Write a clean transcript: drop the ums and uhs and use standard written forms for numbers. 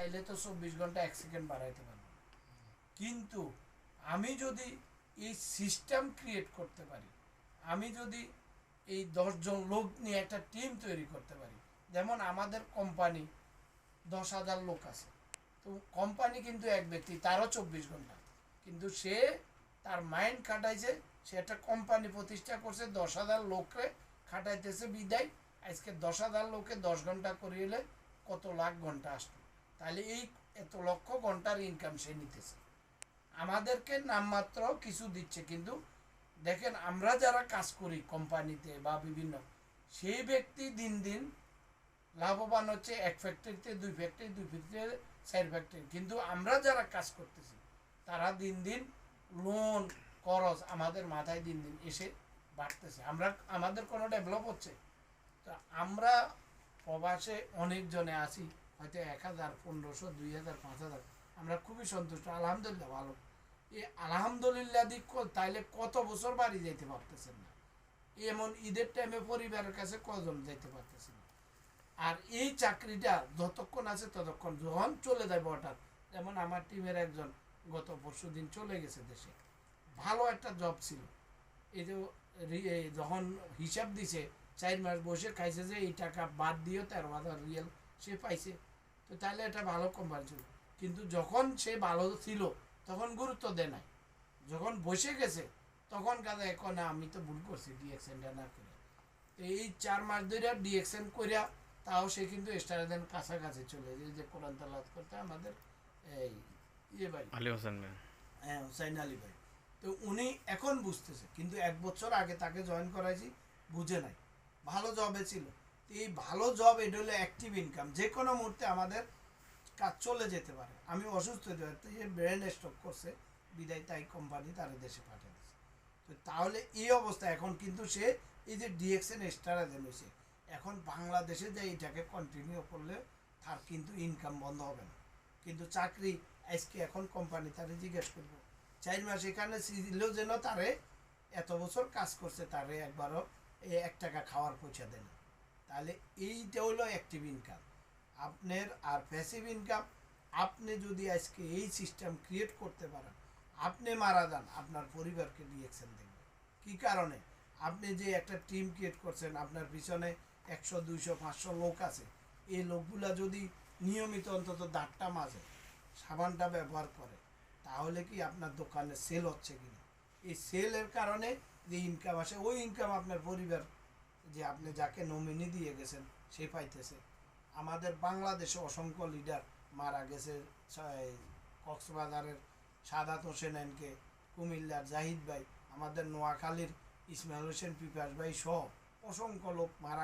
চাইলে তো 24 ঘন্টা 1 সেকেন্ড বাড়াইতে পারবো, কিন্তু আমি যদি এই সিস্টেম ক্রিয়েট করতে পারি, আমি যদি এই 10 জন লোক নিয়ে একটা টিম তৈরি করতে পারি, যেমন আমাদের কোম্পানি 10,000 লোক আছে, তো কোম্পানি কিন্তু এক ব্যক্তি, তারও 24 ঘন্টা, কিন্তু সে তার মাইন্ড খাটাইছে, সে একটা কোম্পানি প্রতিষ্ঠা করছে, 10,000 লোককে খাটাইতেছে বিদায় আজকে 10,000 লোকে 10 ঘন্টা করিলে কত লাখ ঘন্টা আসতো, তাহলে এই এত লক্ষ ঘন্টার ইনকাম সে নিতেছে, আমাদেরকে নামমাত্র কিছু দিচ্ছে, কিন্তু দেখেন আমরা যারা কাজ করি কোম্পানিতে বা বিভিন্ন, সেই ব্যক্তি দিন দিন লাভবান হচ্ছে 1 ফ্যাক্টরিতে, 2 ফ্যাক্টরি, 2 ফ্যাক্টরি, 4 ফ্যাক্টরি, কিন্তু আমরা যারা কাজ করতেছি তারা দিন দিন লোন খরচ আমাদের মাথায় দিন দিন এসে বাড়তেছে, আমরা আমাদের কোনো ডেভেলপ হচ্ছে। তো আমরা প্রবাসে অনেকজনে আছি, হয়তো 1,000, 1,500, 2,000, 5,000, আমরা খুবই সন্তুষ্ট, আলহামদুলিল্লাহ ভালো। এই আলহামদুলিল্লাহ দিক তাইলে কত বছর বাড়ি যাইতে পারতেছেন না, এমন ঈদের টাইমে পরিবারের কাছে কজন যাইতে পারতেছেন না। আর এই চাকরিটা যতক্ষণ আছে ততক্ষণ, যখন চলে যাবে হঠাৎ, যেমন আমার টিমের একজন গত পরশু দিন চলে গেছে দেশে, ভালো একটা জব ছিল, এই যে যখন হিসাব দিছে 4 মাস বসে খাইছে যে এই টাকা বাদ দিয়েও 13,000 রিয়াল সে পাইছে, তো তাহলে এটা ভালো কোম্পানি ছিল, কিন্তু যখন সে ভালো ছিল তখন গুরুত্ব দেয় নাই, যখন বসে গেছে তখন কাজে এখন আমি তো ভুল করছি ডিএক্সেনটা না করে, এই 4 মাস ধরে ডিএক্সেন করিয়া তাও সে কিন্তু স্টারদের কাছাকাছি চলে যায়, যে কোরআন তালাওয়াত করতে আমাদের এই ইয়ে ভাই আলী হোসেন ভাই, হ্যাঁ হুসাইন আলী ভাই, তো উনি এখন বুঝতেছে, কিন্তু 1 বছর আগে তাকে জয়েন করাইছি, বুঝে নাই, ভালো জবে ছিল, তো এই ভালো জব এটা হলো অ্যাক্টিভ ইনকাম, যে কোনো মুহূর্তে আমাদের কাজ চলে যেতে পারে, আমি অসুস্থ হতে পারি, যে ব্রেন স্ট্রোক করছে বিদায়, তাই কোম্পানি তার দেশে পাঠিয়ে দিচ্ছে, তো তাহলে এই অবস্থা এখন, কিন্তু সে এই যে ডিএক্সএন স্টার এজেন্ট হয়েছে, এখন বাংলাদেশে যে এটাকে কন্টিনিউ করলে তার কিন্তু ইনকাম বন্ধ হবে না, কিন্তু চাকরি আজকে এখন কোম্পানি তারে জিজ্ঞেস করবো 4 মাস এখানে ছিল যেন তারে এত বছর কাজ করছে, তারে একবারও 1 টাকা খাওয়ার পয়সা দেয় না, তাহলে এইটা হলো অ্যাক্টিভ ইনকাম আপনার। আর প্যাসিভ ইনকাম, আপনি যদি আজকে এই সিস্টেম ক্রিয়েট করতে পারেন, আপনি মারা যান, আপনার পরিবারকে ডিএক্সএন দেবে, কি কারণে? আপনি যে একটা টিম ক্রিয়েট করছেন, আপনার পিছনে 100, 200, 500 লোক আছে, এই লোকগুলা যদি নিয়মিত অন্তত দাঁতটা মাজে, সাবানটা ব্যবহার করে, তাহলে কি আপনার দোকানে সেল হচ্ছে কিনা, এই সেলের কারণে যে ইনকাম আসে, ওই ইনকাম আপনার পরিবার, যে আপনি যাকে নমিনি দিয়ে গেছেন সে পাইতেছে। আমাদের বাংলাদেশে অসংখ্য লিডার মারা গেছে, কক্সবাজারের সাদাত হোসেন এনকে, কুমিল্লার জাহিদ ভাই, আমাদের নোয়াখালীর ইসমাইল হোসেন পিপাস ভাই সহ অসংখ্য লোক মারা